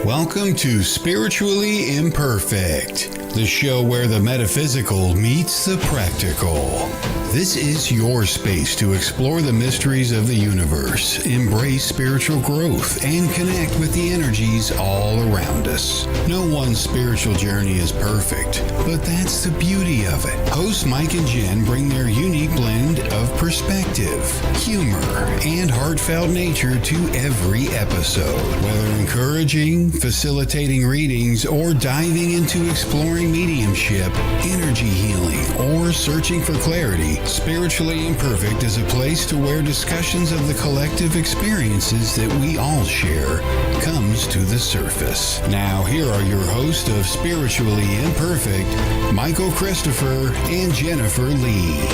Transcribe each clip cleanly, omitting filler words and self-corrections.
Welcome to Spiritually Imperfect, the show where the metaphysical meets the practical. This is your space to explore the mysteries of the universe, embrace spiritual growth, and connect with the energies all around us. No one spiritual journey is perfect, but that's the beauty of it. Hosts Mike and Jen bring their unique blend of perspective, humor, and heartfelt nature to every episode. Whether encouraging, facilitating readings, or diving into exploring mediumship, energy healing, or searching for clarity, Spiritually Imperfect is a place to where discussions of the collective experiences that we all share comes to the surface. Now, here are your hosts of Spiritually Imperfect, Michael Christopher and Jennifer Lee.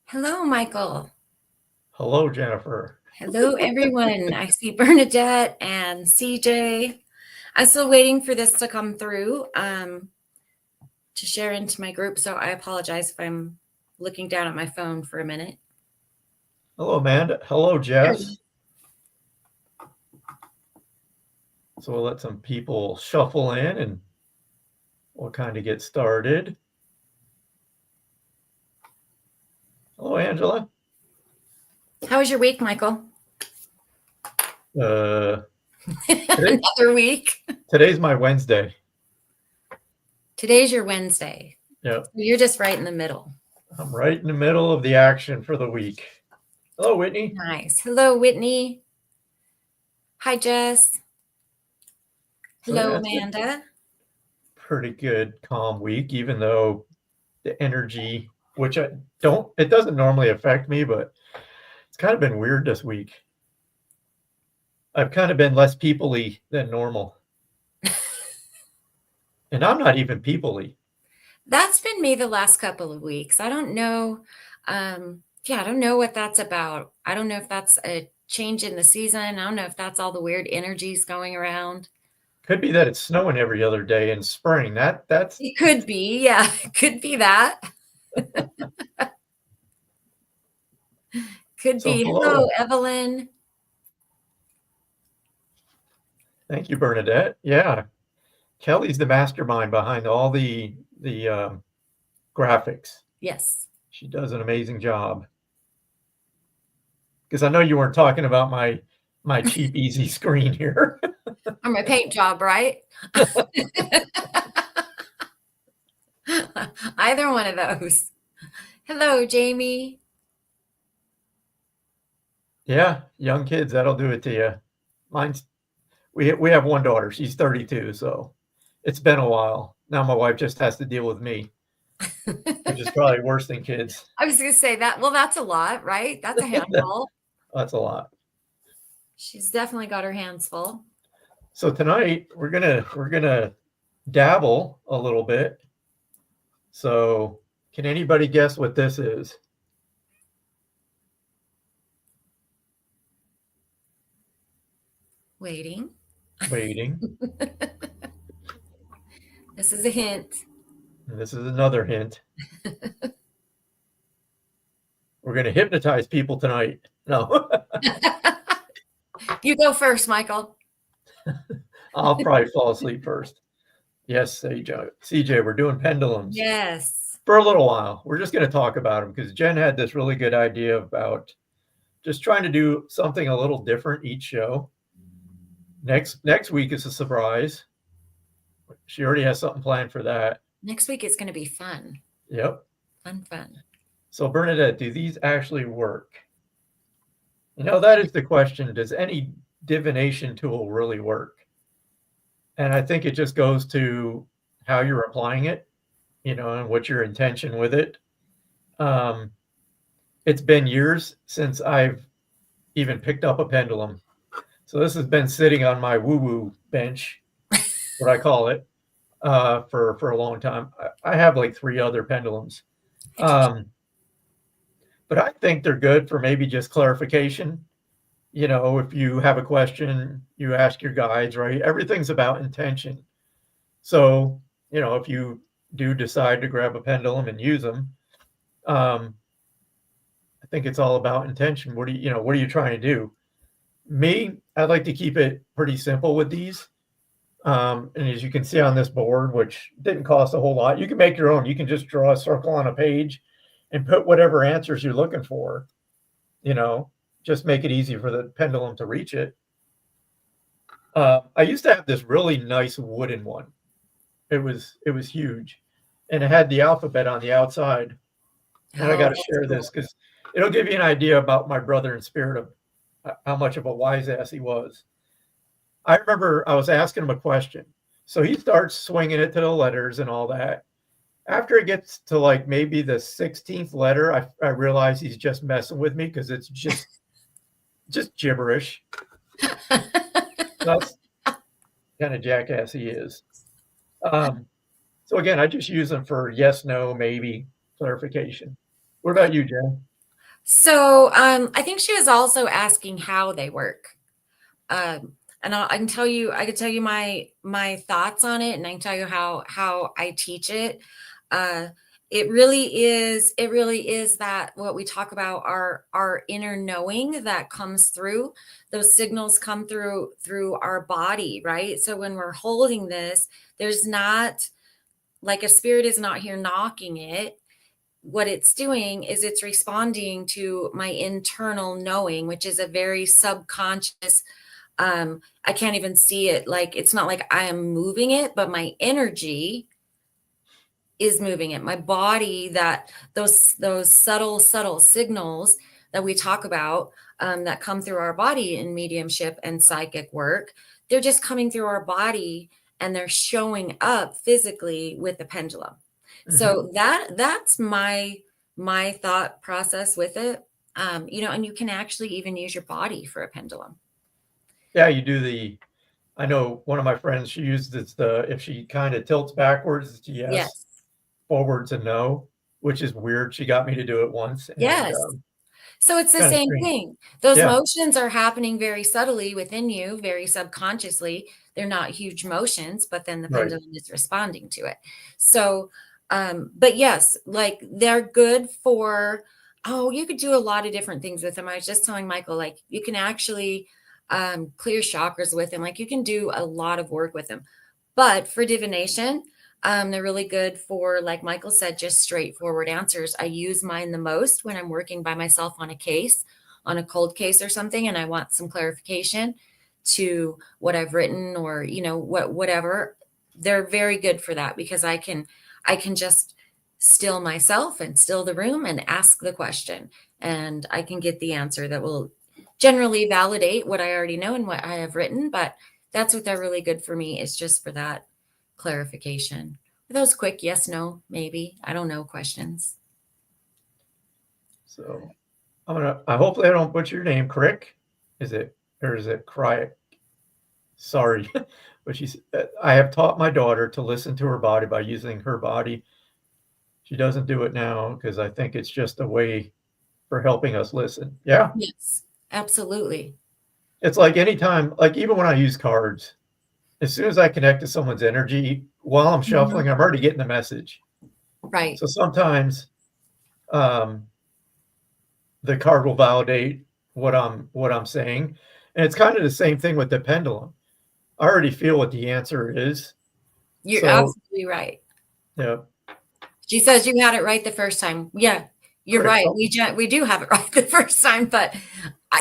Hello, Michael. Hello, Jennifer. Hello, everyone. I see Bernadette and CJ. I'm still waiting for this to come through to share into my group, so I apologize if I'm looking down at my phone for a minute. Hello, Amanda. Hello, Jess. So we'll let some people shuffle in and we'll kind of get started. Hello, Angela. How was your week, Michael? Another week. Today's my Wednesday. Today's your Wednesday. Yeah. So you're just right in the middle. I'm right in the middle of the action for the week. Hello, Whitney. Nice. Hello, Whitney. Hi, Jess. Hello, Amanda. Pretty good, calm week, even though the energy, which it doesn't normally affect me, but it's kind of been weird this week. I've kind of been less people-y than normal. And I'm not even people-y. That's been me the last couple of weeks. I don't know. I don't know what that's about. I don't know if that's a change in the season. I don't know if that's all the weird energies going around. Could be that it's snowing every other day in spring. That's It could be. Yeah, it could be that. Could be. Hello, Evelyn. Thank you, Bernadette. Yeah. Kelly's the mastermind behind all the graphics. Yes. She does an amazing job. Because I know you weren't talking about my cheap, easy screen here. Or my paint job, right? Either one of those. Hello, Jamie. Yeah, young kids, that'll do it to you. We have one daughter. She's 32, so it's been a while. Now my wife just has to deal with me, which is probably worse than kids. I was going to say that. Well, that's a lot, right? That's a handful. That's a lot. She's definitely got her hands full. So tonight we're gonna dabble a little bit. So can anybody guess what this is? Waiting. This is a hint. And this is another hint. We're going to hypnotize people tonight. No. You go first, Michael. I'll probably fall asleep first. Yes, CJ, we're doing pendulums. Yes. For a little while. We're just going to talk about them because Jen had this really good idea about just trying to do something a little different each show. Next week is a surprise. She already has something planned for that. Next week it's going to be fun. Yep. Fun. So Bernadette, do these actually work? That is the question. Does any divination tool really work? And I think it just goes to how you're applying it, and what your intention with it. It's been years since I've even picked up a pendulum. So this has been sitting on my woo-woo bench, what I call it, for a long time. I have like 3 other pendulums. But I think they're good for maybe just clarification. If you have a question, you ask your guides, right? Everything's about intention. So, if you do decide to grab a pendulum and use them, I think it's all about intention. What are you trying to do? Me, I'd like to keep it pretty simple with these. And as you can see on this board, which didn't cost a whole lot, you can make your own. You can just draw a circle on a page and put whatever answers you're looking for, just make it easy for the pendulum to reach it. I used to have this really nice wooden one. It was huge, and it had the alphabet on the outside. And I got to share this because it'll give you an idea about my brother in spirit of how much of a wise ass he was. I remember I was asking him a question. So he starts swinging it to the letters and all that. After it gets to like maybe the 16th letter, I realize he's just messing with me because it's just gibberish. That's kind of jackass he is. So again, I just use them for yes, no, maybe clarification. What about you, Jen? So I think she was also asking how they work. And I can tell you my thoughts on it, and I can tell you how I teach it. It really is that what we talk about, our inner knowing that comes through. Those signals come through our body, right? So when we're holding this, there's not like a spirit is not here knocking it. What it's doing is it's responding to my internal knowing, which is a very subconscious. I can't even see it. Like, it's not like I am moving it, but my energy is moving it. My body, that those subtle signals that we talk about, that come through our body in mediumship and psychic work, they're just coming through our body and they're showing up physically with the pendulum. Mm-hmm. So that's my thought process with it. And you can actually even use your body for a pendulum. Yeah, you do I know one of my friends, she uses if she kind of tilts backwards, it's yes, forwards and no, which is weird. She got me to do it once. Yes. So it's the same thing. Those motions are happening very subtly within you, very subconsciously. They're not huge motions, but then the pendulum is responding to it. So, but yes, like they're good for, you could do a lot of different things with them. I was just telling Michael, like you can actually clear chakras with them. Like you can do a lot of work with them. But for divination, they're really good for, like Michael said, just straightforward answers. I use mine the most when I'm working by myself on a case, on a cold case or something, and I want some clarification to what I've written or, whatever. They're very good for that because I can just still myself and still the room and ask the question, and I can get the answer that will generally validate what I already know and what I have written. But that's what they're really good for me, is just for that clarification. Those quick yes, no, maybe, I don't know questions. So I hopefully I don't butcher your name. Crick? Is it Cry? Sorry. But I have taught my daughter to listen to her body by using her body. She doesn't do it now because I think it's just a way for helping us listen. Yeah. Yes, absolutely. It's like anytime, like even when I use cards, as soon as I connect to someone's energy while I'm shuffling, I'm already getting the message. Right. So sometimes the card will validate what I'm saying. And it's kind of the same thing with the pendulum. I already feel what the answer is. You're absolutely right. Yeah. She says you had it right the first time. Yeah, you're right. We do have it right the first time, but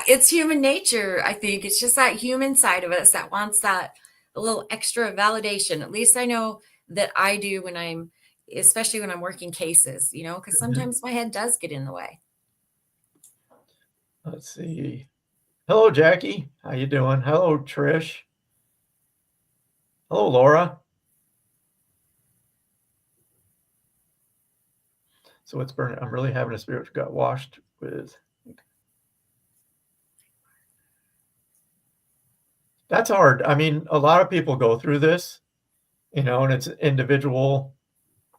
it's human nature. I think it's just that human side of us that wants that a little extra validation. At least I know that I do especially when I'm working cases, because sometimes my head does get in the way. Let's see. Hello, Jackie. How you doing? Hello, Trish. Hello, Laura. So it's burning. I'm really having a spirit got washed with. That's hard. I mean, a lot of people go through this, and it's individual.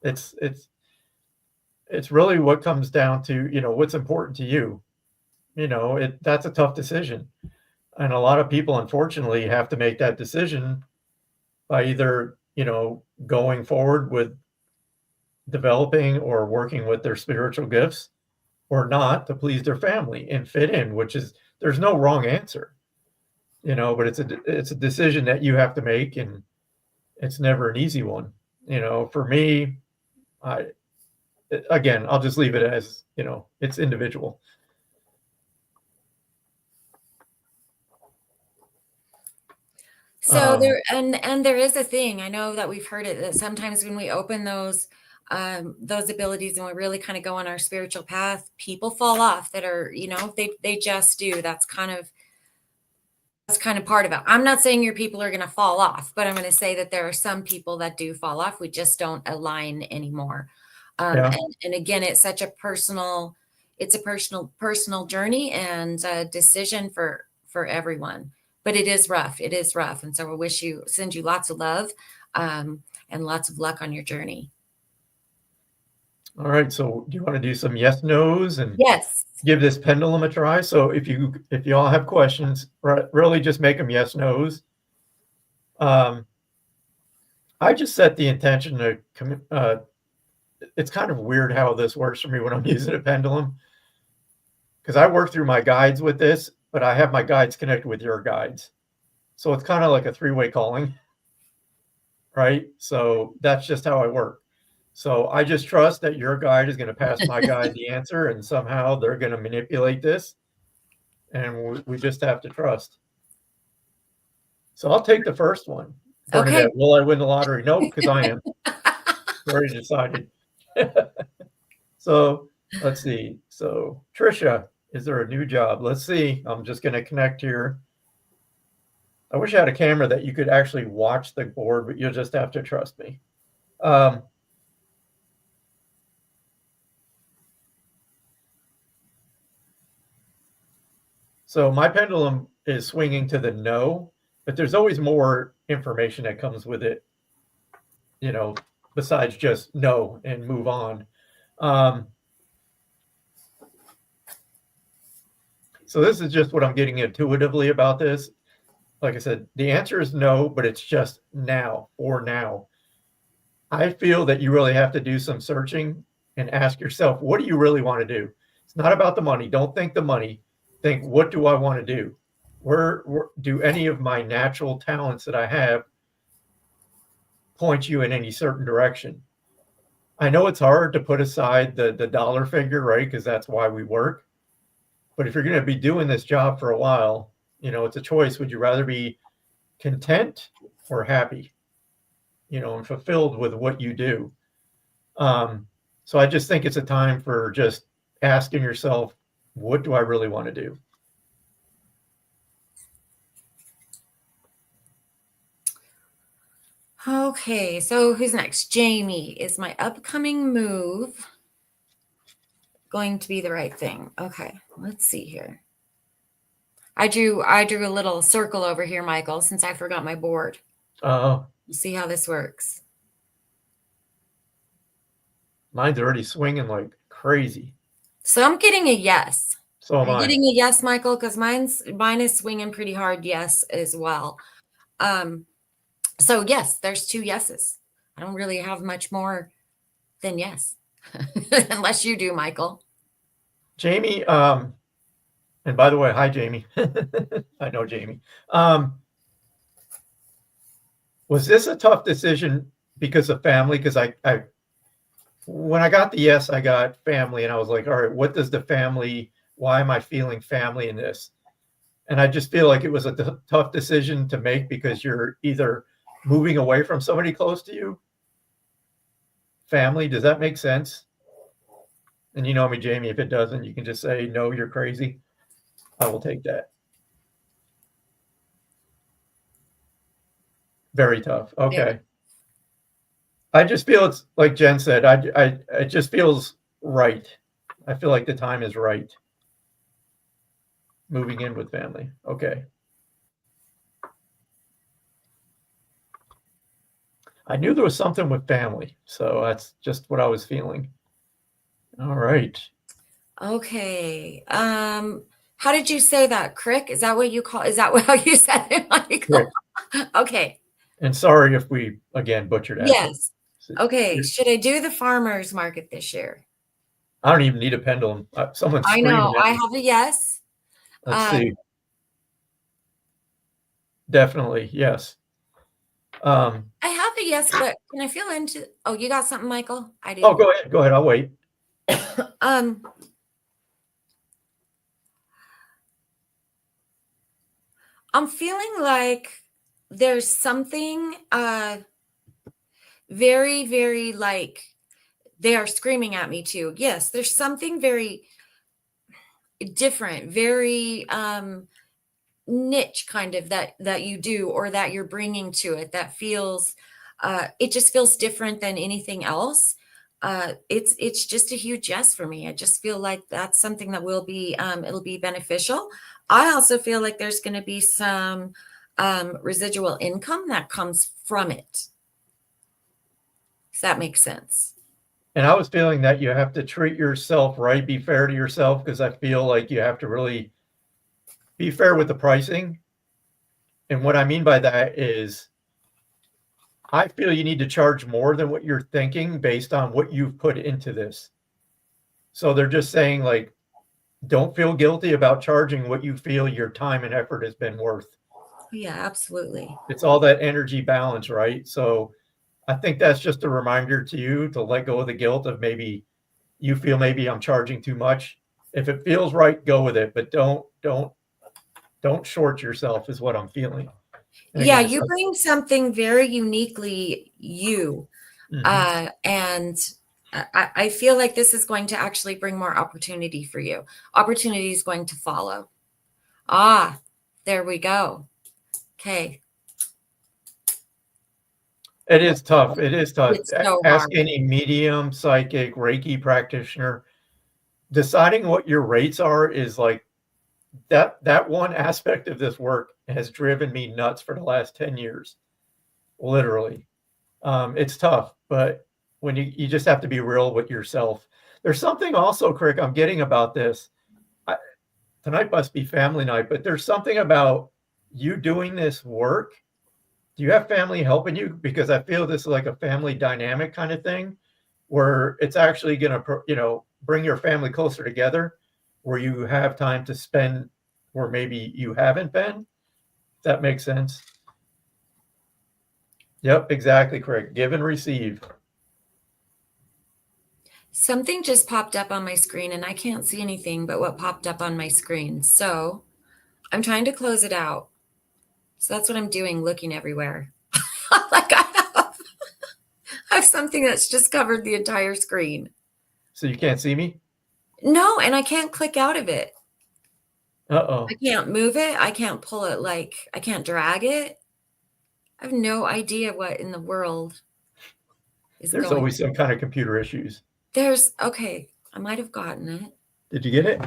It's really what comes down to, what's important to you. That's a tough decision. And a lot of people, unfortunately, have to make that decision by either, going forward with developing or working with their spiritual gifts, or not to please their family and fit in, which is, there's no wrong answer, but it's a decision that you have to make, and it's never an easy one. For me, I'll just leave it as, it's individual. So there is a thing, I know that we've heard it, that sometimes when we open those abilities and we really kind of go on our spiritual path, people fall off that are, they just do. That's kind of part of it. I'm not saying your people are going to fall off, but I'm going to say that there are some people that do fall off. We just don't align anymore. And again, it's such a personal journey and a decision for everyone. But it is rough. It is rough. And so send you lots of love and lots of luck on your journey. All right. So do you want to do some yes, no's and yes, give this pendulum a try? So if you all have questions, really just make them yes, no's. I just set the intention to it's kind of weird how this works for me when I'm using a pendulum, because I work through my guides with this, but I have my guides connect with your guides. So it's kind of like a three-way calling, right? So that's just how I work. So I just trust that your guide is going to pass my guide the answer, and somehow they're going to manipulate this, and we just have to trust. So I'll take the first one. Okay. Will I win the lottery? No, because I am. Already decided. So let's see. So Trisha, is there a new job? Let's see. I'm just going to connect here. I wish I had a camera that you could actually watch the board, but you'll just have to trust me. So my pendulum is swinging to the no, but there's always more information that comes with it, besides just no and move on. So this is just what I'm getting intuitively about this. Like I said, the answer is no, but it's just now or now. I feel that you really have to do some searching and ask yourself, what do you really want to do? It's not about the money. Don't think the money. Think, what do I want to do? Where do any of my natural talents that I have point you in any certain direction? I know it's hard to put aside the dollar figure, right? Because that's why we work. But if you're going to be doing this job for a while, it's a choice. Would you rather be content or happy, and fulfilled with what you do? So I just think it's a time for just asking yourself, what do I really want to do? Okay, so who's next? Jamie, is my upcoming move going to be the right thing? Okay, let's see here. I drew a little circle over here, Michael, since I forgot my board. We'll see how this works. Mine's already swinging like crazy. So I'm getting a yes. So am I. Getting a yes, Michael, because mine is swinging pretty hard. Yes, as well. So yes, there's 2 yeses. I don't really have much more than yes, unless you do, Michael. Jamie, and by the way, hi, Jamie. I know Jamie. Was this a tough decision because of family? Because when I got the yes, I got family, and I was like, all right, what does the family, why am I feeling family in this? And I just feel like it was a tough decision to make, because you're either moving away from somebody close to you. Family, does that make sense? And you know me, Jamie, if it doesn't, you can just say, no, you're crazy. I will take that. Very tough. Okay. Yeah. I just feel it's like Jen said, it just feels right. I feel like the time is right. Moving in with family. Okay. I knew there was something with family, so that's just what I was feeling. All right. Okay. How did you say that? Crick? Is that what you call? Is that how you said it, Michael? Okay. And sorry if we again butchered that. Yes. Okay. Should I do the farmers market this year? I don't even need a pendulum. Someone's I screaming know. at I me. have a yes. Let's see. Definitely, yes. I have a yes, but can I feel into? Oh, you got something, Michael? I do. Oh, go ahead. Go ahead. I'll wait. I'm feeling like there's something very, very like they are screaming at me too. Yes, there's something very different, very niche kind of that you do or that you're bringing to it that feels it just feels different than anything else. It's just a huge yes for me. I just feel like that's something that will be it'll be beneficial. I also feel like there's going to be some residual income that comes from it. Does that make sense? And I was feeling that you have to treat yourself right, be fair to yourself, because I feel like you have to really be fair with the pricing. And what I mean by that is I feel you need to charge more than what you're thinking based on what you've put into this. So they're just saying, like, don't feel guilty about charging what you feel your time and effort has been worth. Yeah, absolutely. It's all that energy balance, right? So I think that's just a reminder to you to let go of the guilt of maybe you feel maybe I'm charging too much. If it feels right, go with it, but don't short yourself is what I'm feeling. And Yeah, again, you bring something very uniquely you. And I feel like this is going to actually bring more opportunity for you. Opportunity is going to follow. Ah, there we go. Okay. it is tough. It is tough. It's so Ask hard. any medium, psychic, Reiki practitioner. Deciding what your rates are is like that one aspect of this work has driven me nuts for the last 10 years. Literally. It's tough, but when you just have to be real with yourself. There's something also, Crick, I'm getting about this. Tonight must be family night, but there's something about you doing this work. Do you have family helping you? Because I feel this is like a family dynamic kind of thing where it's actually going to, bring your family closer together where you have time to spend where maybe you haven't been. If that makes sense. Yep, exactly, Craig. Give and receive. Something just popped up on my screen and I can't see anything but what popped up on my screen. So I'm trying to close it out. So that's what I'm doing, looking everywhere. Like I have something that's just covered the entire screen. So you can't see me? No, and I can't click out of it. Uh-oh. I can't move it. I can't pull it, I can't drag it. I have no idea what in the world is There's going. always some kind of computer issues. Okay, I might have gotten it. Did you get it?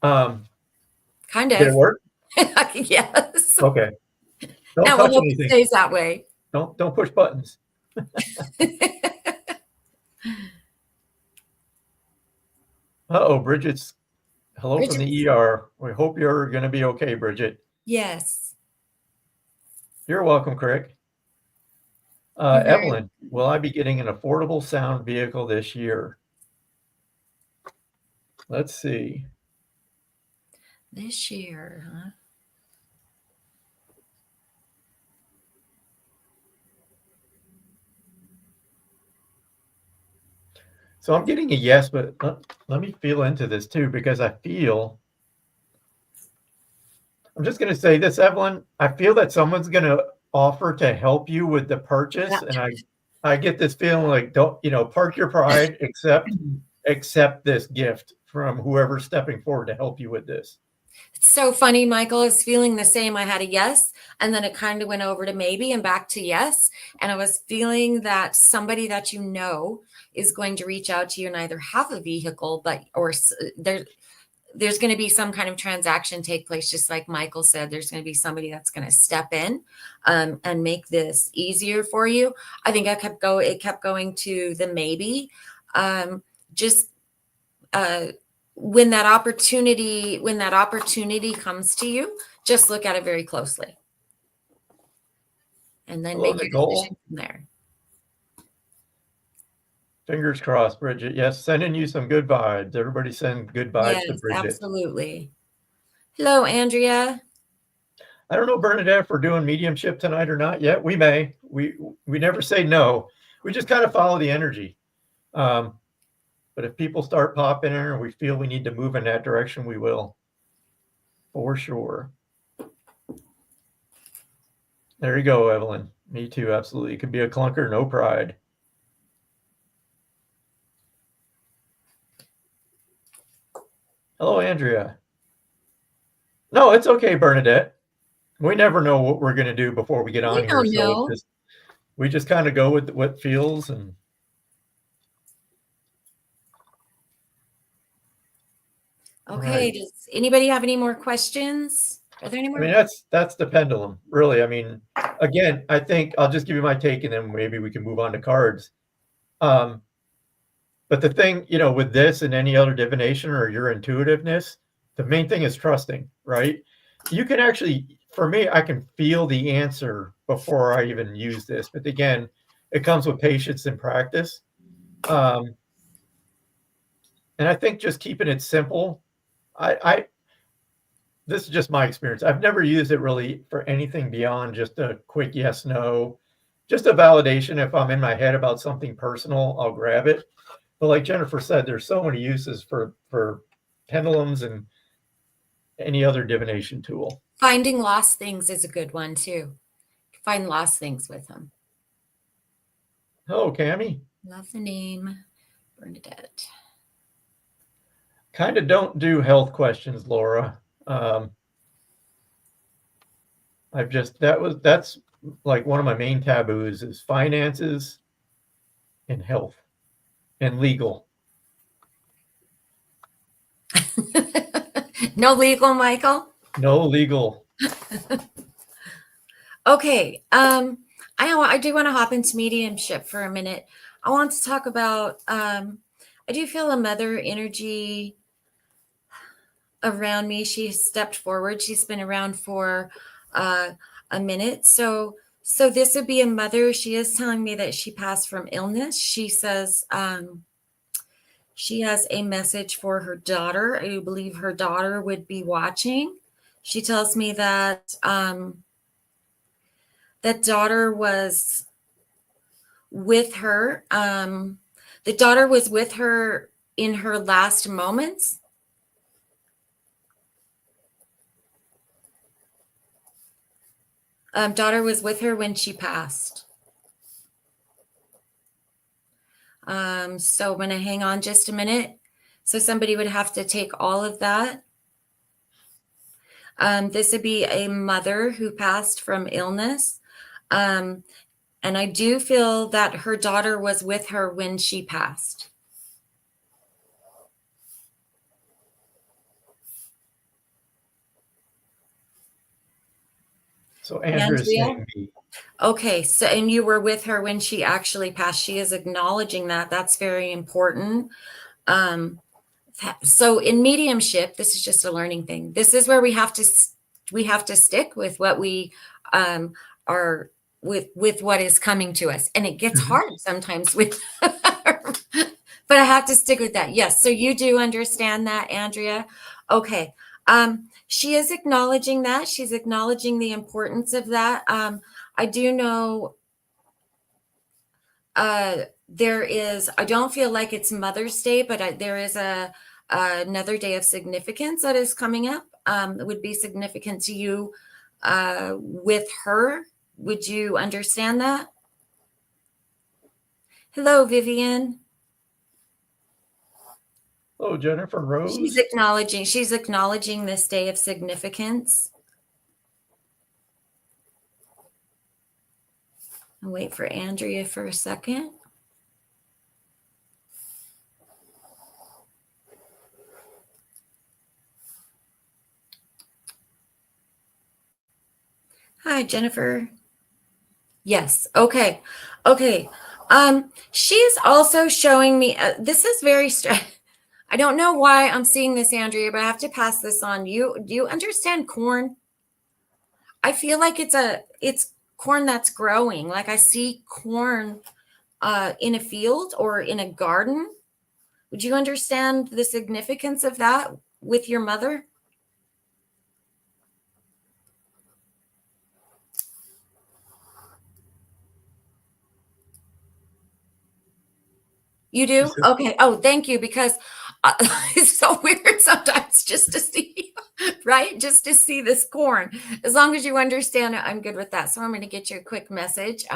Kind Did it of. work? Yes. Okay. Don't Now touch we'll hope it anything. stays that way. Don't push buttons. Uh-oh, Bridget's hello from the ER. We hope you're going to be okay, Bridget. Yes. You're welcome, Craig. Evelyn, will I be getting an affordable sound vehicle this year? Let's see. This year, huh? So I'm getting a yes, but let me feel into this too, because I feel, I'm just going to say this, Evelyn, I feel that someone's going to offer to help you with the purchase. Yeah. And I get this feeling like, don't, park your pride, accept this gift from whoever's stepping forward to help you with this. It's so funny, Michael. I was feeling the same. I had a yes, and then it kind of went over to maybe and back to yes. And I was feeling that somebody that you know is going to reach out to you and either have a vehicle, or there's going to be some kind of transaction take place. Just like Michael said, there's going to be somebody that's going to step in and make this easier for you. I think it kept going to the maybe. When that opportunity comes to you, just look at it very closely and then make your decision from there. Fingers crossed, Bridget. Yes, sending you some good vibes. Everybody send good vibes to Yes, Bridget. absolutely. Hello, Andrea. I don't know, Bernadette, if we're doing mediumship tonight or not yet. We may. We never say no. We just kind of follow the energy. But if people start popping in or we feel we need to move in that direction, we will. For sure. There you go, Evelyn. Me too, absolutely. It could be a clunker, no pride. Hello, Andrea. No, it's okay, Bernadette. We never know what we're going to do before we get on here. don't So know. we just kind of go with what feels. And Okay. right. Does anybody have any more questions? Are there any more? I mean, that's the pendulum, really. I mean, again, I think I'll just give you my take and then maybe we can move on to cards. But the thing, with this and any other divination or your intuitiveness, the main thing is trusting, right? You can actually, for me, I can feel the answer before I even use this. But again, it comes with patience and practice. And I think just keeping it simple, this is just my experience. I've never used it really for anything beyond just a quick yes, no, just a validation. If I'm in my head about something personal, I'll grab it. But like Jennifer said, there's so many uses for pendulums and any other divination tool. Finding lost things is a good one too. Find lost things with them. Oh, Cammie. Love the name, Bernadette. Kind of don't do health questions, Laura. That's like one of my main taboos is finances and health and legal. No legal, Michael? No legal. Okay. I do want to hop into mediumship for a minute. I want to talk about, I do feel a mother energy around me. She stepped forward. She's been around for a minute. So this would be a mother. She is telling me that she passed from illness. She says she has a message for her daughter. I believe her daughter would be watching. She tells me that that daughter was with her. The daughter was with her in her last moments. Daughter was with her when she passed. So I'm going to hang on just a minute. So somebody would have to take all of that. This would be a mother who passed from illness. And I do feel that her daughter was with her when she passed. So Andrea's saying me. Okay, so and you were with her when she actually passed. She is acknowledging that. That's very important. So in mediumship, this is just a learning thing. This is where we have to stick with what we are with what is coming to us, and it gets hard sometimes with. But I have to stick with that. Yes. So you do understand that, Andrea. Okay. She is acknowledging that. She's acknowledging the importance of that. I do know there is, I don't feel like it's Mother's Day, but there is another day of significance that is coming up. It would be significant to you with her. Would you understand that? Hello, Vivian. Oh, Jennifer Rose. She's acknowledging this day of significance. I'll wait for Andrea for a second. Hi, Jennifer. Yes. Okay. She is also showing me, this is very strange. I don't know why I'm seeing this, Andrea, but I have to pass this on. Do you understand corn? I feel like it's corn that's growing. Like I see corn in a field or in a garden. Would you understand the significance of that with your mother? You do? Okay. Oh, thank you. Because it's so weird sometimes just to see, right? Just to see this corn. As long as you understand it, I'm good with that. So I'm going to get you a quick message.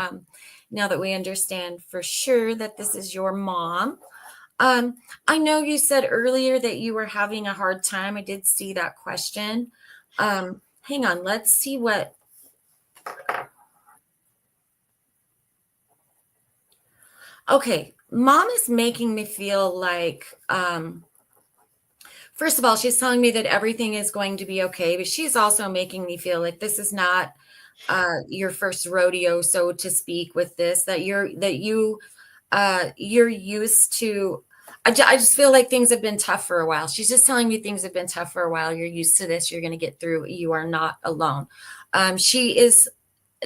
Now that we understand for sure that this is your mom. I know you said earlier that you were having a hard time. I did see that question. Hang on. Let's see what. Okay. Mom is making me feel like, first of all, she's telling me that everything is going to be okay, but she's also making me feel like this is not your first rodeo, so to speak, with this, that you're used to. I just feel like things have been tough for a while. She's just telling me things have been tough for a while. You're used to this. You're going to get through. You are not alone. She is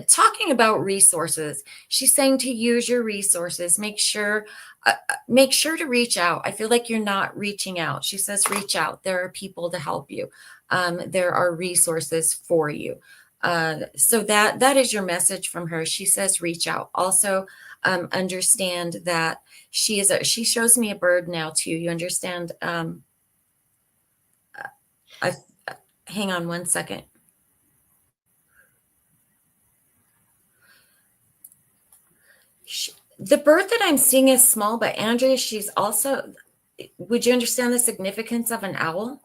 talking about resources. She's saying to use your resources. Make sure to reach out. I feel like you're not reaching out. She says, reach out. There are people to help you. There are resources for you. So that is your message from her. She says, reach out. Also, understand that she shows me a bird now too. You understand? Hang on one second. The bird that I'm seeing is small, but Andrea, she's also, would you understand the significance of an owl?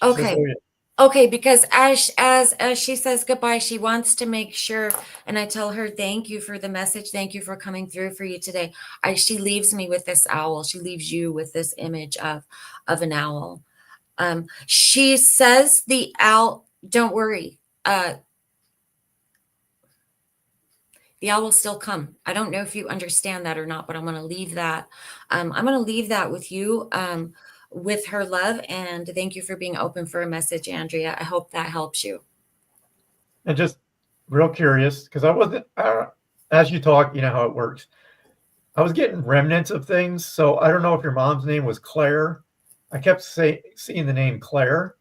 Okay. Okay, because as she says goodbye, she wants to make sure, and I tell her, thank you for the message. Thank you for coming through for you today. She leaves me with this owl. She leaves you with this image of an owl. She says the owl, don't worry. The owl will still come. I don't know if you understand that or not, but I'm going to leave that. I'm going to leave that with you. With her love, and thank you for being open for a message, Andrea. I hope that helps you. And just real curious, because I wasn't, as you talk, you know how it works. I was getting remnants of things, so I don't know if your mom's name was Claire. I kept seeing the name Claire,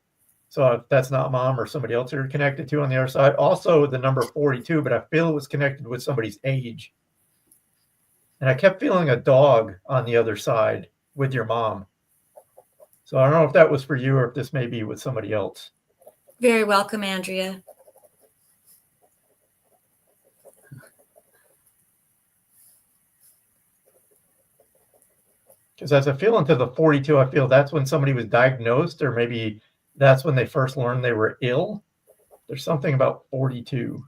so if that's not mom or somebody else you're connected to on the other side. Also, the number 42, but I feel it was connected with somebody's age. And I kept feeling a dog on the other side with your mom. So I don't know if that was for you or if this may be with somebody else. Very welcome, Andrea. Because as I feel into the 42, I feel that's when somebody was diagnosed, or maybe that's when they first learned they were ill. There's something about 42.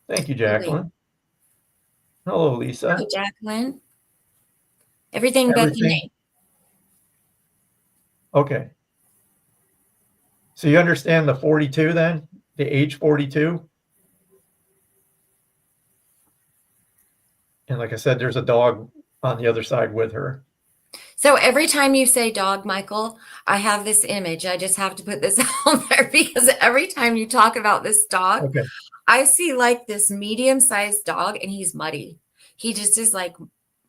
Thank you, Jacqueline. Hello, Lisa. Hello, Jacqueline. Everything but the name. Okay. So you understand the 42 then? The age 42? And like I said, there's a dog on the other side with her. So every time you say dog, Michael, I have this image. I just have to put this out there because every time you talk about this dog, okay, I see like this medium-sized dog and he's muddy. He just is like,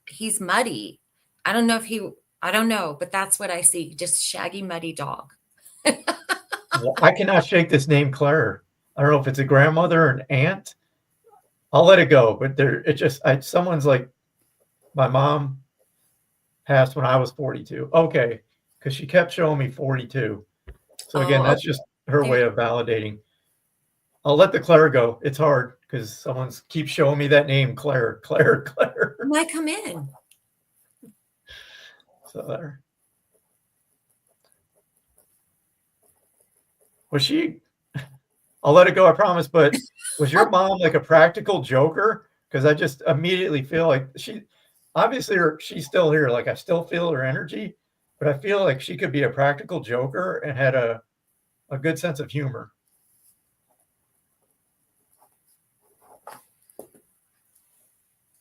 he's muddy. I don't know, but that's what I see. Just shaggy, muddy dog. Well, I cannot shake this name, Claire. I don't know if it's a grandmother or an aunt. I'll let it go, but someone's like, my mom passed when I was 42. Okay, because she kept showing me 42. So again, that's just her way of validating. I'll let the Claire go. It's hard because someone keeps showing me that name, Claire. Might come in. So there. Was she? I'll let it go, I promise. But was your mom like a practical joker? Because I just immediately feel like obviously she's still here. Like I still feel her energy, but I feel like she could be a practical joker and had a good sense of humor.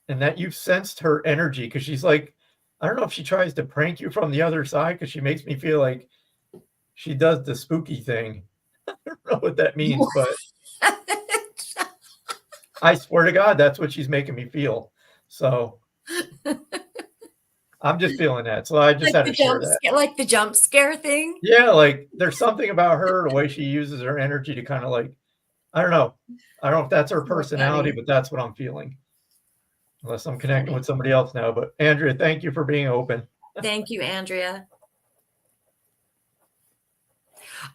And that you've sensed her energy because she's like, I don't know if she tries to prank you from the other side because she makes me feel like she does the spooky thing. I don't know what that means, but I swear to God, that's what she's making me feel. So I'm just feeling that. So I just like had the to share that. like the jump scare thing. Yeah, like there's something about her, the way she uses her energy to kind of like, I don't know. I don't know if that's her personality, but that's what I'm feeling. Unless I'm connecting with somebody else now. But Andrea, thank you for being open. Thank you, Andrea.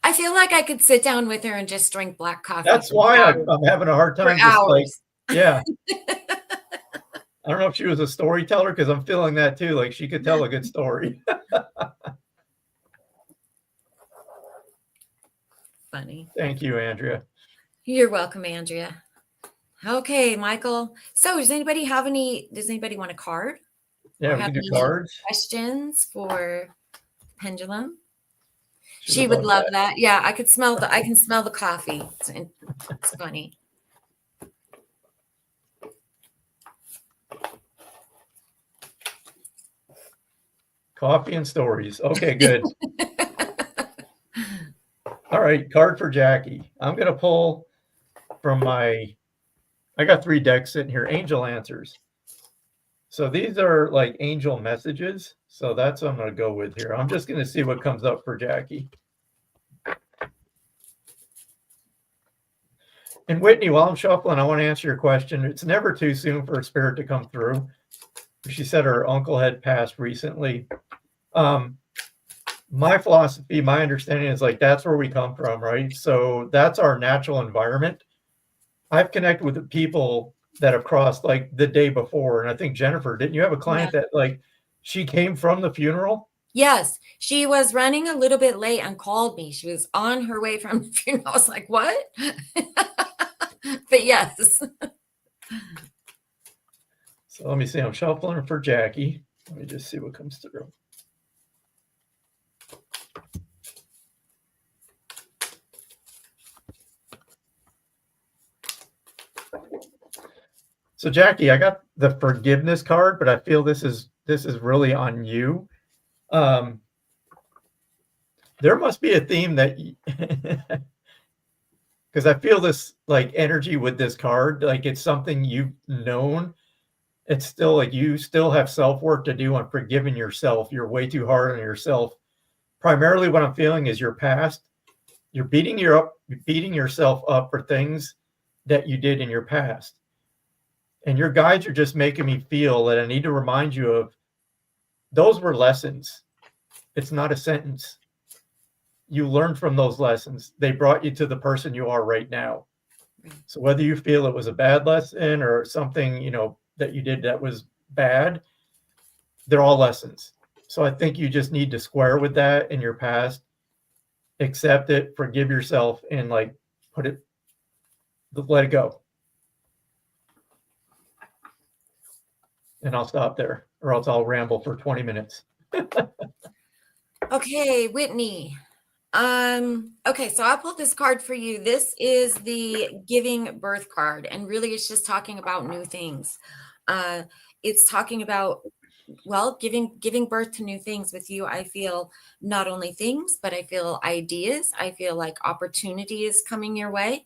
I feel like I could sit down with her and just drink black coffee. That's why I'm having a hard time. For hours. Yeah. I don't know if she was a storyteller because I'm feeling that too. Like she could tell a good story. Funny. Thank you, Andrea. You're welcome, Andrea. Okay, Michael. So does anybody want a card? Yeah, we can do cards. Questions for Pendulum? She would love that. Yeah, I can smell the coffee. It's funny. Coffee and stories. Okay, good. All right, card for Jackie. I'm going to pull from I got 3 decks sitting here, Angel Answers. So these are like angel messages. So that's what I'm going to go with here. I'm just going to see what comes up for Jackie. And Whitney, while I'm shuffling, I want to answer your question. It's never too soon for a spirit to come through. She said her uncle had passed recently. My philosophy, my understanding is like that's where we come from, right? So that's our natural environment. I've connected with the people that have crossed like the day before. And I think Jennifer, didn't you have a client that like she came from the funeral? Yes, she was running a little bit late and called me. She was on her way from the funeral. I was like, what? But yes. So let me see. I'm shuffling for Jackie. Let me just see what comes through. So Jackie, I got the forgiveness card, but I feel this is really on you. There must be a theme that because I feel this like energy with this card, like it's something you've known. It's still like you still have self-work to do on forgiving yourself. You're way too hard on yourself. Primarily what I'm feeling is your past. You're beating yourself up for things that you did in your past. And your guides are just making me feel that I need to remind you of those were lessons. It's not a sentence. You learned from those lessons. They brought you to the person you are right now. So whether you feel it was a bad lesson or something, that you did that was bad, they're all lessons. So I think you just need to square with that in your past, accept it, forgive yourself, and like let it go. And I'll stop there, or else I'll ramble for 20 minutes. Okay, Whitney. Okay, so I pulled this card for you. This is the giving birth card, and really it's just talking about new things. It's talking about, well, giving birth to new things with you. I feel not only things, but I feel ideas. I feel like opportunity is coming your way.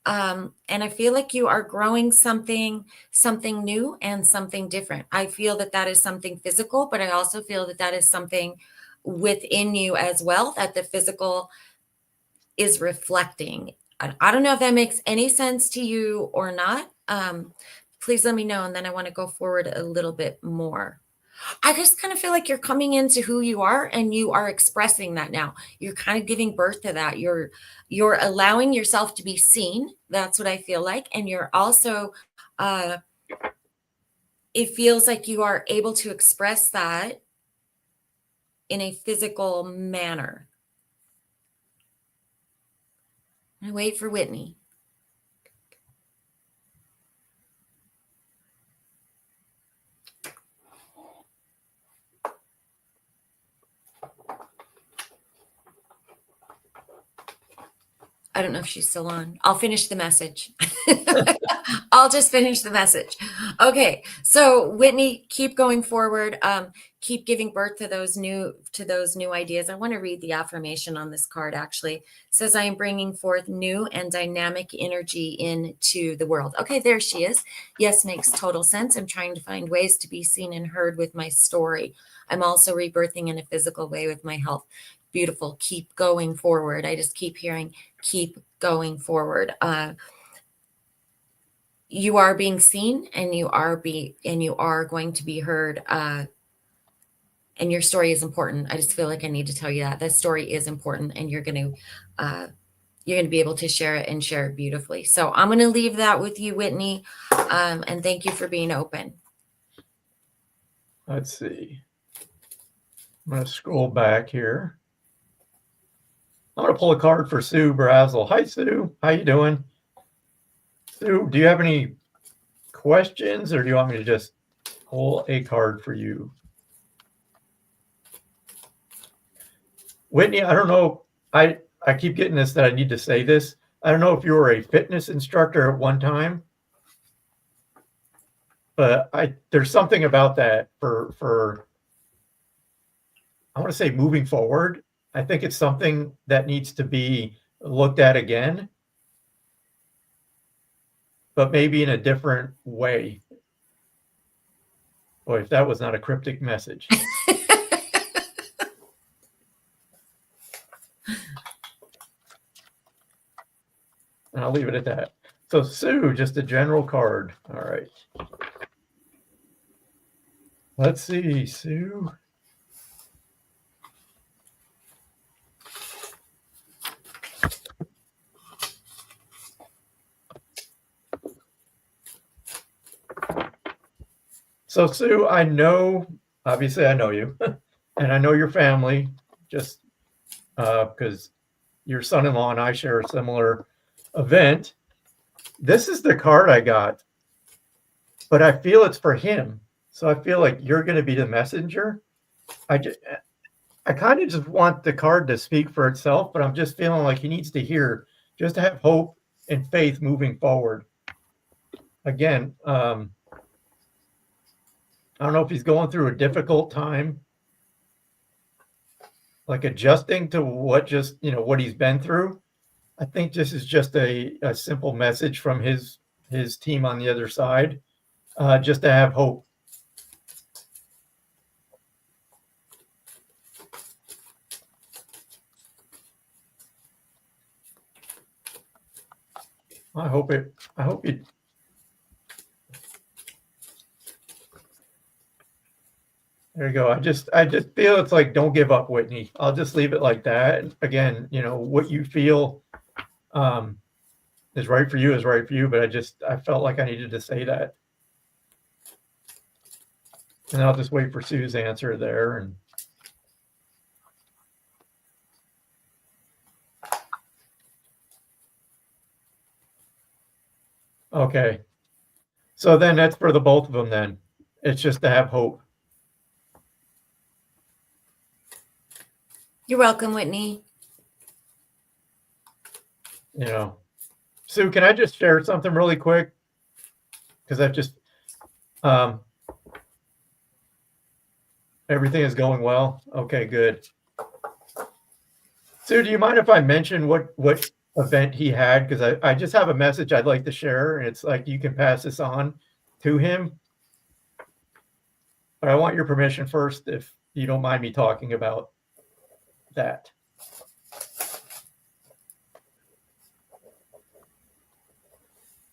And I feel like you are growing something new and something different. I feel that is something physical, but I also feel that is something within you as well, that the physical is reflecting. I don't know if that makes any sense to you or not. Please let me know. And then I want to go forward a little bit more. I just kind of feel like you're coming into who you are and you are expressing that now. You're kind of giving birth to that. You're allowing yourself to be seen. That's what I feel like. And you're also, it feels like you are able to express that in a physical manner. I wait for Whitney. I don't know if she's still on. I'll finish the message. I'll just finish the message. Okay. So Whitney, keep going forward. Keep giving birth to those new ideas. I want to read the affirmation on this card. Actually, it says, I am bringing forth new and dynamic energy into the world. Okay, there she is. Yes, makes total sense. I'm trying to find ways to be seen and heard with my story. I'm also rebirthing in a physical way with my health. Beautiful. Keep going forward. I just keep hearing, keep going forward. You are being seen, and you are going to be heard. And your story is important. I just feel like I need to tell you that story is important, and you're going to be able to share it and share it beautifully. So I'm going to leave that with you, Whitney. And thank you for being open. Let's see. I'm going to scroll back here. I'm going to pull a card for Sue Brazel. Hi, Sue. How you doing? Sue, do you have any questions, or do you want me to just pull a card for you? Whitney, I don't know. I keep getting this that I need to say this. I don't know if you were a fitness instructor at one time, but there's something about that for I want to say moving forward. I think it's something that needs to be looked at again, but maybe in a different way. Boy, if that was not a cryptic message. And I'll leave it at that. So Sue, just a general card. All right. Let's see, Sue. So Sue, obviously I know you, and I know your family, just because your son-in-law and I share a similar event. This is the card I got, but I feel it's for him. So I feel like you're going to be the messenger. I kind of just want the card to speak for itself, but I'm just feeling like he needs to hear, just to have hope and faith moving forward. Again, I don't know if he's going through a difficult time, like adjusting to what he's been through. I think this is just a simple message from his team on the other side, just to have hope. I hope it. There you go. I just feel it's like, don't give up, Whitney. I'll just leave it like that. And again, what you feel is right for you is right for you. But I felt like I needed to say that. And I'll just wait for Sue's answer there. And okay. So then that's for the both of them then. It's just to have hope. You're welcome, Whitney. Sue, can I just share something really quick? Because I've just, everything is going well. Okay, good. Sue, do you mind if I mention what event he had? Because I just have a message I'd like to share, and it's like you can pass this on to him. But I want your permission first, if you don't mind me talking about that.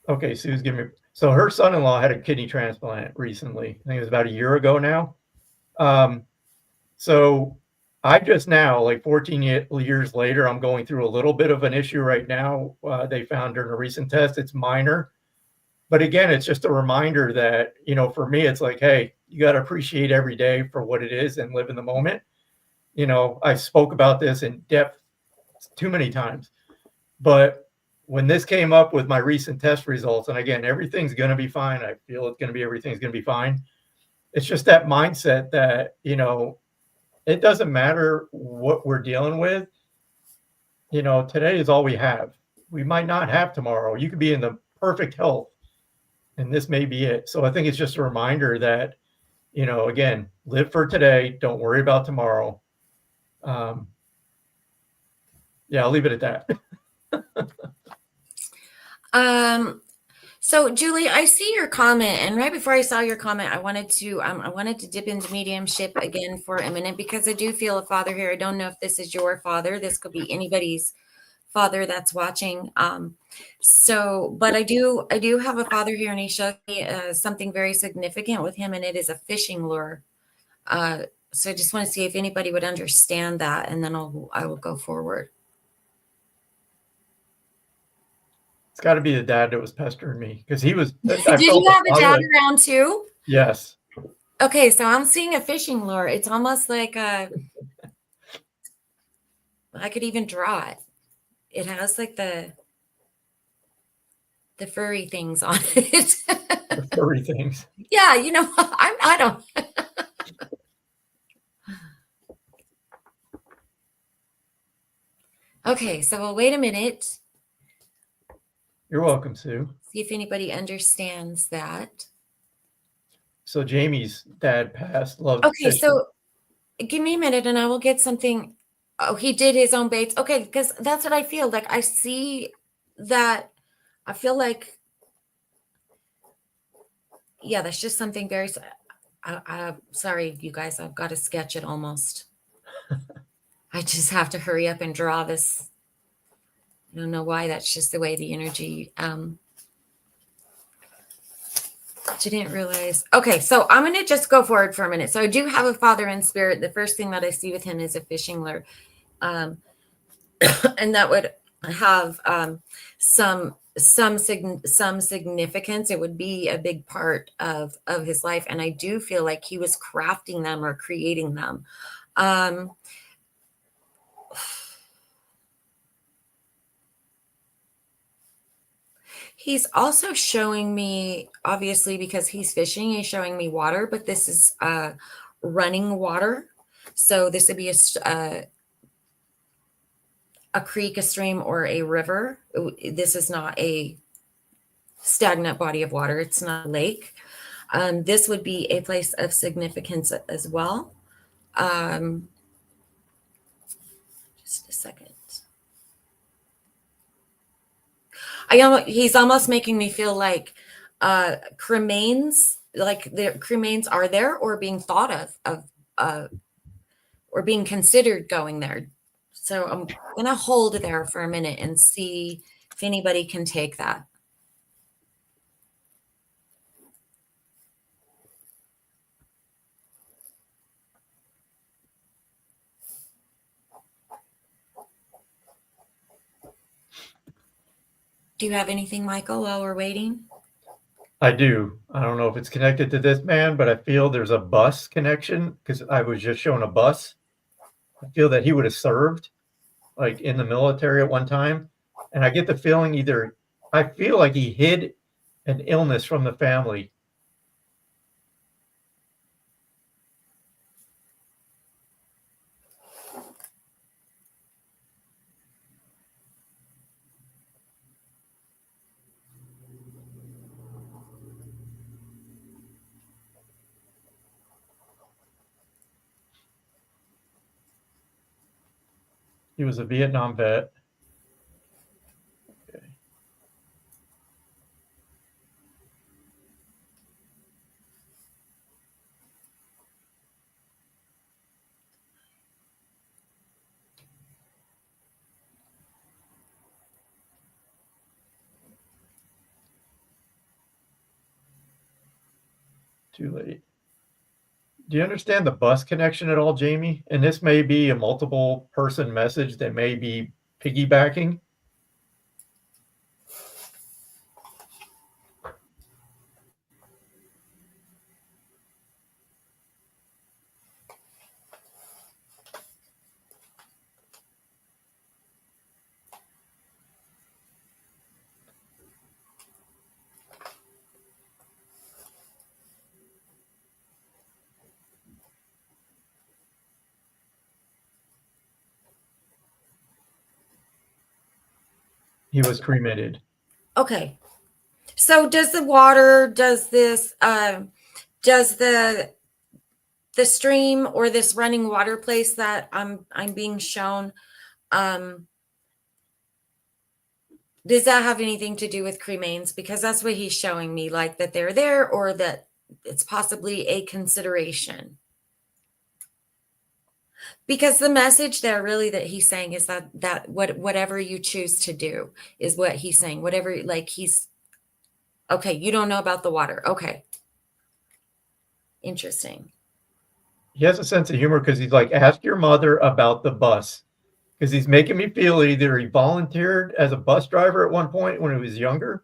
Okay, Sue's giving me. So her son-in-law had a kidney transplant recently. I think it was about a year ago now. So I just now, like 14 years later, I'm going through a little bit of an issue right now. They found during a recent test, it's minor. But again, it's just a reminder that, for me, it's like, hey, you got to appreciate every day for what it is and live in the moment. I spoke about this in depth too many times. But when this came up with my recent test results, and again, everything's going to be fine. I feel everything's going to be fine. It's just that mindset that, it doesn't matter what we're dealing with. Today is all we have. we might not have tomorrow. You could be in the perfect health, and this may be it. So I think it's just a reminder that, again, live for today. Don't worry about tomorrow. Yeah, I'll leave it at that. So Julie, I see your comment, and right before I saw your comment, I wanted to dip into mediumship again for a minute, because I do feel a father here. I don't know if this is your father. This could be anybody's father that's watching. But I do have a father here, and he showed me something very significant with him, and it is a fishing lure. So I just want to see if anybody would understand that, and then I will go forward. It's got to be the dad that was pestering me, because he was. Did you have a dad around too? Yes. Okay, so I'm seeing a fishing lure. It's almost like I could even draw it. It has like the furry things on it. The furry things. Yeah, I don't. Okay, so we'll wait a minute. You're welcome, Sue. See if anybody understands that. So Jamie's dad passed. Loved Okay, fishing. so give me a minute and I will get something. Oh, he did his own baits. Okay, because that's what I feel like. I see that. I feel like, yeah, that's just something very. Sorry, you guys. I've got to sketch it almost. I just have to hurry up and draw this. I don't know why. That's just the way the energy. I didn't realize. Okay, so I'm going to just go forward for a minute. So I do have a father in spirit. The first thing that I see with him is a fishing lure. And that would have some significance. It would be a big part of his life. And I do feel like he was crafting them or creating them. He's also showing me, obviously, because he's fishing, he's showing me water, but this is running water. So this would be a creek, a stream, or a river. This is not a stagnant body of water. It's not a lake. This would be a place of significance as well. Just a second. He's almost making me feel like cremains, like the cremains are there or being thought of or being considered going there. So I'm going to hold there for a minute and see if anybody can take that. Do you have anything, Michael, while we're waiting? I do. I don't know if it's connected to this man, but I feel there's a bus connection, because I was just shown a bus. I feel that he would have served like in the military at one time. And I get the feeling I feel like he hid an illness from the family. He was a Vietnam vet. Okay. Too late. Do you understand the bus connection at all, Jamie? And this may be a multiple person message that may be piggybacking. He was cremated. Okay. So does the water, does this, does the stream or this running water place that I'm being shown, does that have anything to do with cremains? Because that's what he's showing me, like that they're there or that it's possibly a consideration. Because the message there really that he's saying is that whatever you choose to do is what he's saying. Whatever, like he's, okay, you don't know about the water. Okay. Interesting. He has a sense of humor because he's like, ask your mother about the bus. Because he's making me feel either he volunteered as a bus driver at one point when he was younger,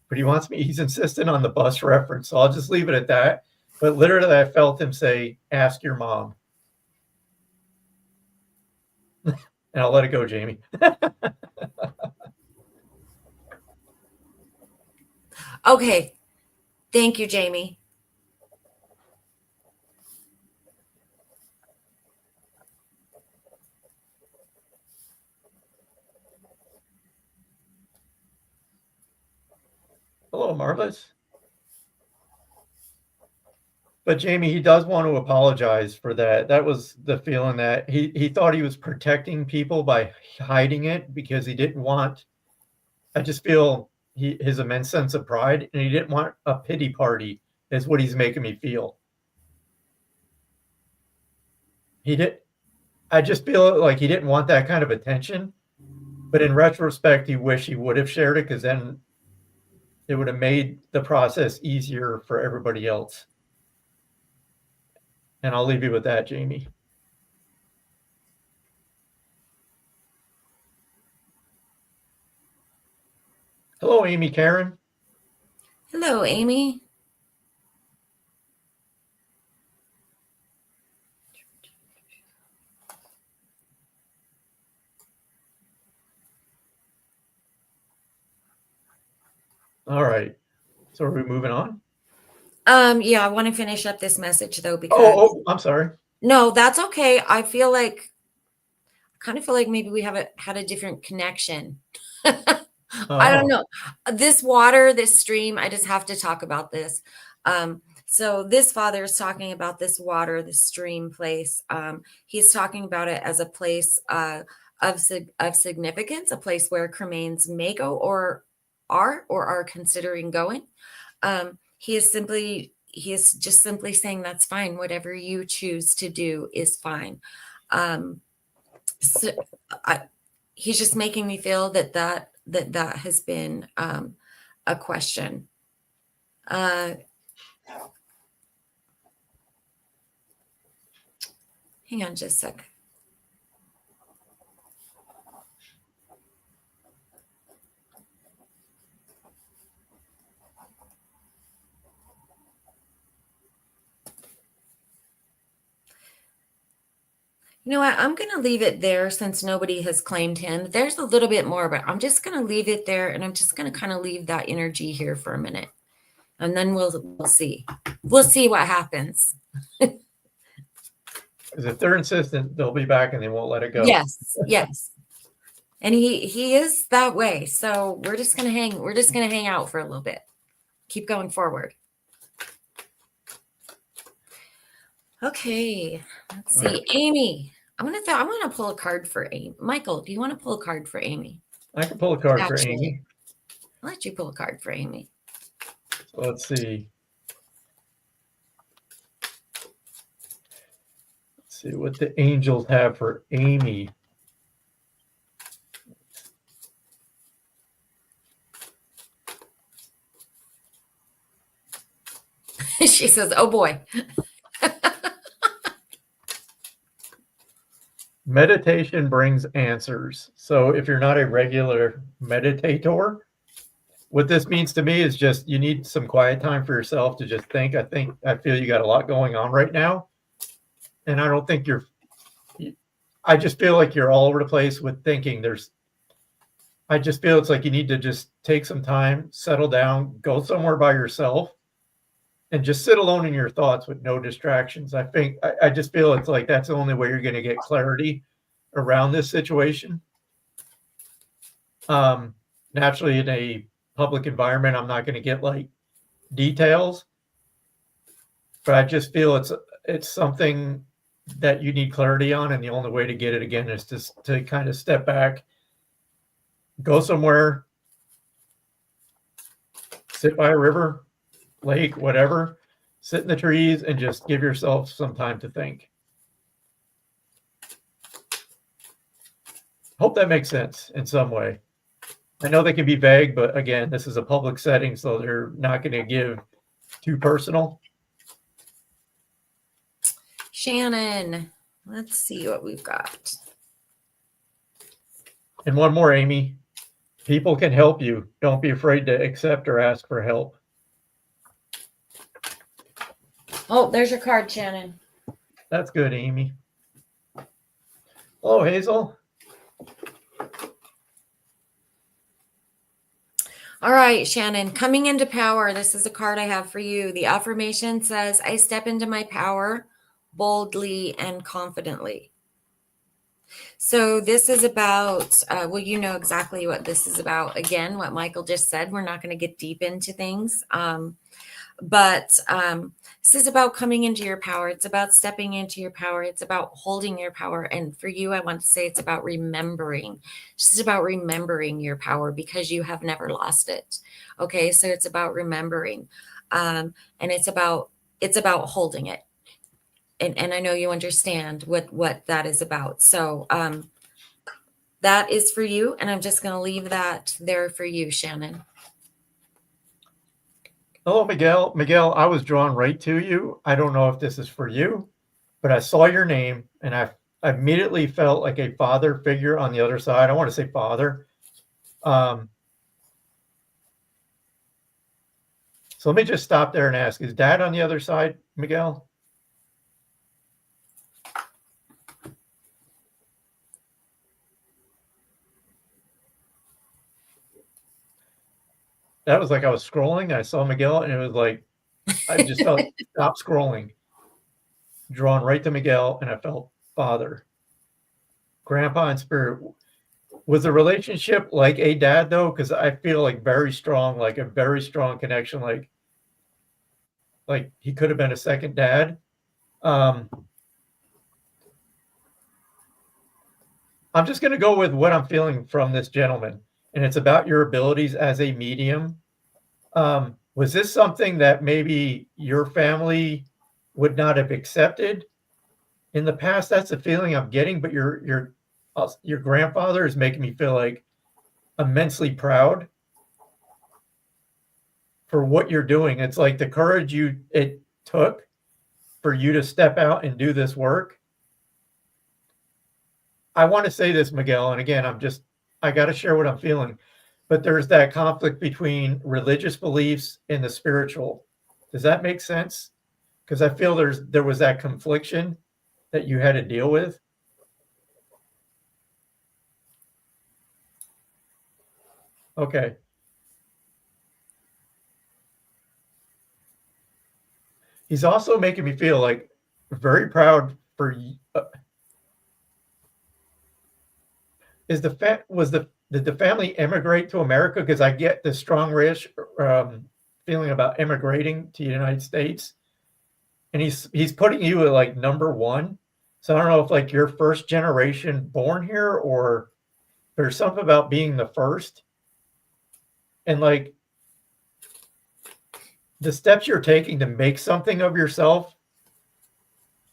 but he's insistent on the bus reference. So I'll just leave it at that. But literally, I felt him say, ask your mom. And I'll let it go, Jamie. Okay. Thank you, Jamie. Hello, Marlis. But Jamie, he does want to apologize for that. That was the feeling that he thought he was protecting people by hiding it because he didn't want, I just feel his immense sense of pride, and he didn't want a pity party is what he's making me feel. I just feel like he didn't want that kind of attention, but in retrospect, he wished he would have shared it because then it would have made the process easier for everybody else. And I'll leave you with that, Jamie. Hello, Amy Karen. Hello, Amy. All right. So are we moving on? Yeah, I want to finish up this message though, because Oh, I'm sorry. No, that's okay. I kind of feel like maybe we haven't had a different connection. I don't know. This water, this stream, I just have to talk about this. So this father is talking about this water, this stream place. He's talking about it as a place of significance, a place where cremains may go or are considering going. He is just simply saying that's fine. Whatever you choose to do is fine. He's just making me feel that has been a question. Hang on just a sec. You know what? I'm going to leave it there since nobody has claimed him. There's a little bit more, but I'm just going to leave it there, and I'm just going to kind of leave that energy here for a minute, and then we'll see. We'll see what happens. Because if they're insistent, they'll be back and they won't let it go. Yes. And he is that way. So we're just going to hang out for a little bit. Keep going forward. Okay. Let's see. Right. Amy. I want to pull a card for Amy. Michael, do you want to pull a card for Amy? I can pull a card for Amy. I'll let you pull a card for Amy. So let's see. Let's see what the angels have for Amy. She says, oh boy. Meditation brings answers. So if you're not a regular meditator, what this means to me is just you need some quiet time for yourself to just think. I feel you got a lot going on right now. And I don't think I just feel like you're all over the place with thinking. I just feel it's like you need to just take some time, settle down, go somewhere by yourself, and just sit alone in your thoughts with no distractions. I just feel it's like that's the only way you're going to get clarity around this situation. naturally in a public environment, I'm not going to get like details, but I just feel it's something that you need clarity on, and the only way to get it again is to kind of step back, go somewhere, sit by a river, lake, whatever, sit in the trees and just give yourself some time to think. Hope that makes sense in some way. I know they can be vague, but again, this is a public setting, so they're not going to give too personal. Shannon, let's see what we've got. And one more, Amy. People can help you. Don't be afraid to accept or ask for help. Oh, there's your card, Shannon. That's good, Amy. Hello, Hazel. All right, Shannon, coming into power. This is a card I have for you. The affirmation says, I step into my power boldly and confidently. So this is about, well, you know exactly what this is about. Again, what Michael just said, we're not going to get deep into things. But this is about coming into your power. It's about stepping into your power. It's about holding your power. And for you, I want to say it's about remembering. This is about remembering your power because you have never lost it. Okay, so it's about remembering. And it's about holding it. And I know you understand what that is about. So that is for you. And I'm just going to leave that there for you, Shannon. Hello, Miguel. Miguel, I was drawn right to you. I don't know if this is for you, but I saw your name and I immediately felt like a father figure on the other side. I want to say father. So let me just stop there and ask, is dad on the other side, Miguel? That was like I was scrolling. I saw Miguel and it was like, I just felt stop scrolling, drawn right to Miguel, and I felt father, grandpa in spirit. Was the relationship like a dad though? Because I feel like very strong, like a very strong connection, like he could have been a second dad. I'm just going to go with what I'm feeling from this gentleman, and it's about your abilities as a medium. Was this something that maybe your family would not have accepted in the past? That's the feeling I'm getting, but your grandfather is making me feel like immensely proud for what you're doing. It's like the courage it took for you to step out and do this work. I want to say this, Miguel, and again, I got to share what I'm feeling, but there's that conflict between religious beliefs and the spiritual. Does that make sense? Because I feel there was that confliction that you had to deal with. Okay. He's also making me feel like very proud for you. Did the family immigrate to America? Because I get the strong feeling about immigrating to the United States, and he's putting you at like number one. So I don't know if like you're first generation born here, or there's something about being the first, and like the steps you're taking to make something of yourself.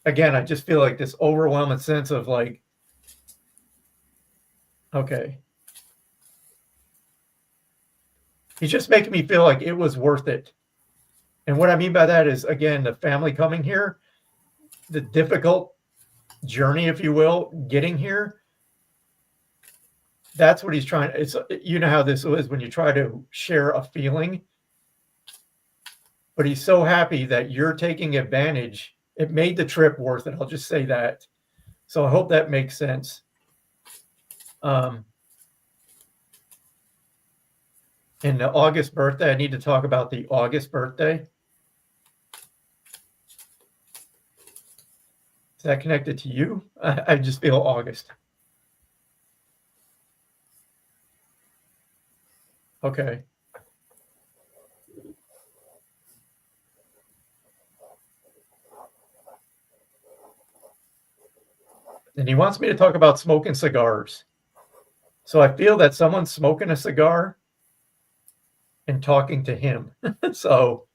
Again, I just feel like this overwhelming sense of like, okay. He's just making me feel like it was worth it. And what I mean by that is, again, the family coming here, the difficult journey, if you will, getting here. That's what he's trying. You know how this is when you try to share a feeling. But he's so happy that you're taking advantage. It made the trip worth it. I'll just say that. So I hope that makes sense. In the August birthday, I need to talk about the August birthday. Is that connected to you? I just feel August. Okay. And he wants me to talk about smoking cigars. So I feel that someone's smoking a cigar and talking to him. So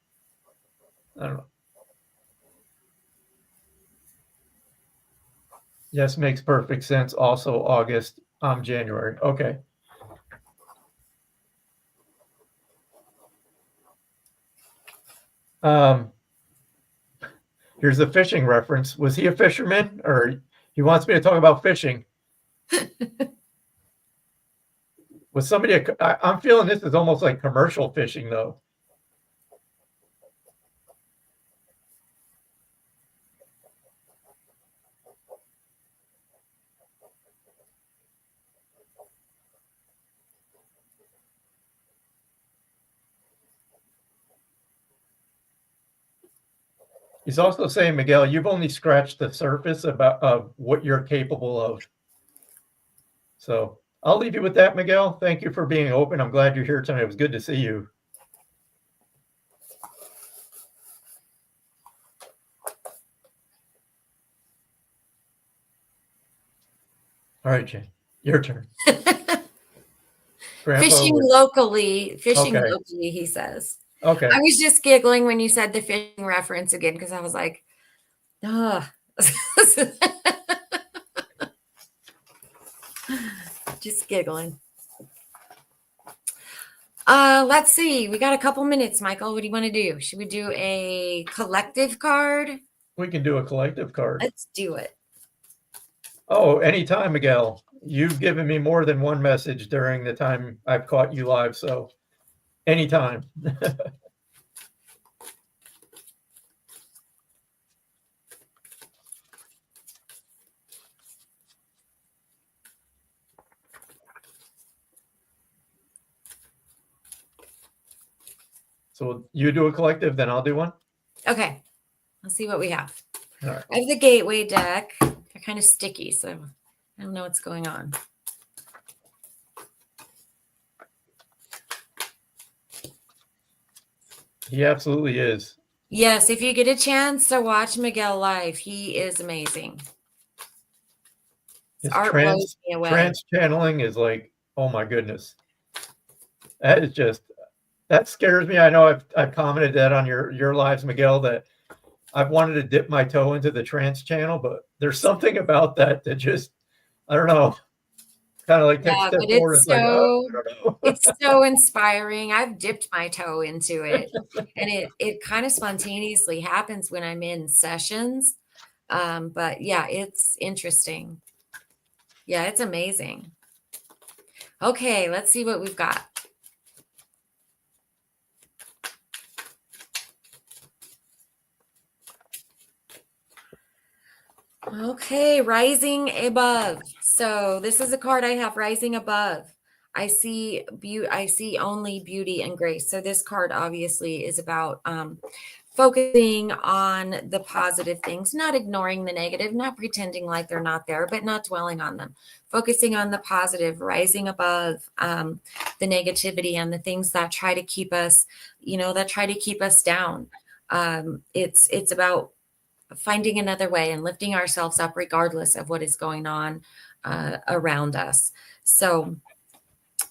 I don't know. Yes, makes perfect sense. Also August, January. Okay. Here's a fishing reference. Was he a fisherman, or he wants me to talk about fishing? Was somebody? I'm feeling this is almost like commercial fishing, though. He's also saying, Miguel, you've only scratched the surface of what you're capable of. So I'll leave you with that, Miguel. Thank you for being open. I'm glad you're here tonight. It was good to see you. All right, Jane, your turn. Fishing locally, Okay. he says. Okay. I was just giggling when you said the fishing reference again, because I was like, ugh. Just giggling. Let's see. We got a couple minutes, Michael. What do you want to do? Should we do a collective card? We can do a collective card. Let's do it. Oh, anytime, Miguel. You've given me more than one message during the time I've caught you live, so anytime. So you do a collective, then I'll do one? Okay. Let's see what we have. All right. I have the Gateway deck. They're kind of sticky, so I don't know what's going on. He absolutely is. Yes, if you get a chance to watch Miguel live, he is amazing. His art blows me away. trance channeling is like, oh my goodness. That is just, that scares me. I know I've commented that on your lives, Miguel, that I've wanted to dip my toe into the trance channel, but there's something about that just, I don't know, kind of like take a step forward. It's so, it's so inspiring. I've dipped my toe into it, and it kind of spontaneously happens when I'm in sessions. But yeah, it's interesting. Yeah, it's amazing. Okay, let's see what we've got. Okay, Rising Above. So this is a card I have, Rising Above. I see only beauty and grace. So this card obviously is about focusing on the positive things, not ignoring the negative, not pretending like they're not there, but not dwelling on them. Focusing on the positive, rising above the negativity and the things that try to keep us, down. It's about finding another way and lifting ourselves up regardless of what is going on around us. So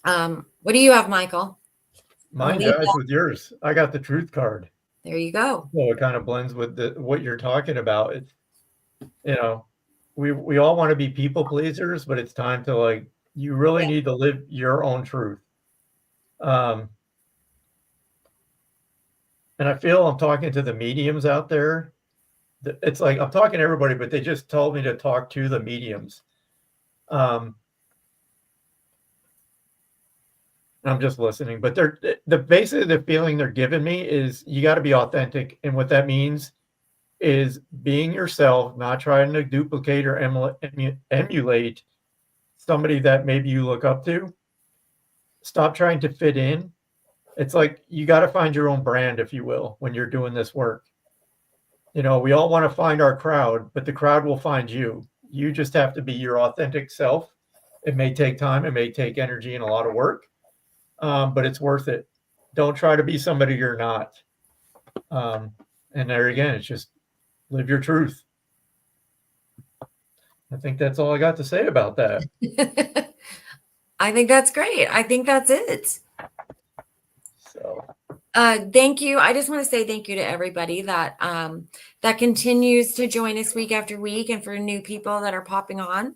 what do you have, Michael? Mine jives with yours. I got the Truth card. There you go. Well, it kind of blends with what you're talking about. It's, we all want to be people pleasers, but it's time to you really need to live your own truth. And I feel I'm talking to the mediums out there. It's like I'm talking to everybody, but they just told me to talk to the mediums. I'm just listening, but basically the feeling they're giving me is you got to be authentic. And what that means is being yourself, not trying to duplicate or emulate somebody that maybe you look up to. Stop trying to fit in. It's like you got to find your own brand, if you will, when you're doing this work. We all want to find our crowd, but the crowd will find you. You just have to be your authentic self. It may take time. It may take energy and a lot of work. but it's worth it. Don't try to be somebody you're not. And there again, it's just live your truth. I think that's all I got to say about that. I think that's great. I think that's it. So thank you. I just want to say thank you to everybody that that continues to join us week after week, and for new people that are popping on.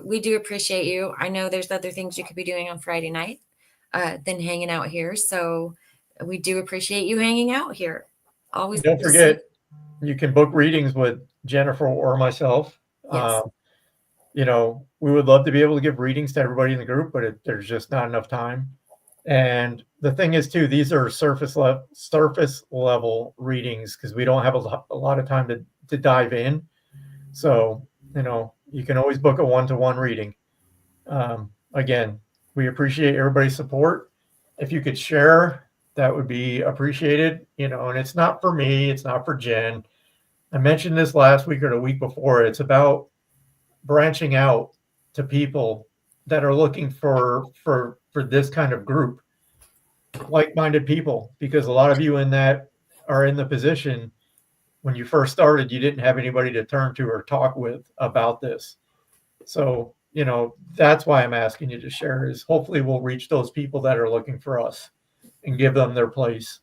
We do appreciate you. I know there's other things you could be doing on Friday night than hanging out here. So we do appreciate you hanging out here. Always. don't forget, you can book readings with Jennifer or myself. Yes. You know, we would love to be able to give readings to everybody in the group, but there's just not enough time. And the thing is, too, these are surface level readings because we don't have a lot of time to dive in. So, you know, you can always book a one-to-one reading. Again, we appreciate everybody's support. If you could share, that would be appreciated. You know, and it's not for me, it's not for Jen. I mentioned this last week or the week before. It's about branching out to people that are looking for this kind of group, like-minded people, because a lot of you in that are in the position when you first started, you didn't have anybody to turn to or talk with about this. So, you know, that's why I'm asking you to share, is hopefully we'll reach those people that are looking for us and give them their place.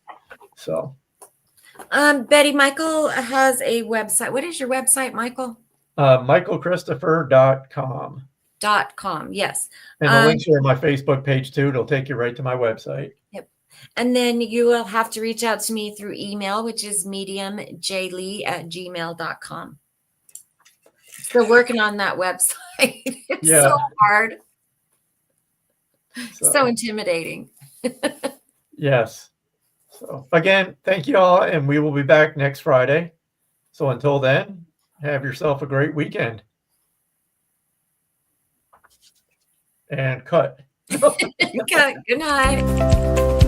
So Betty, Michael has a website. What is your website, Michael? michaelchristopher.com. .com. Yes. And the links are on my Facebook page too. It'll take you right to my website. Yep. And then you will have to reach out to me through email, which is mediumjlee@gmail.com. Still working on that website. It's so hard. So intimidating. Yes. So again, thank you all, and we will be back next Friday. So until then, have yourself a great weekend. And cut. Good night.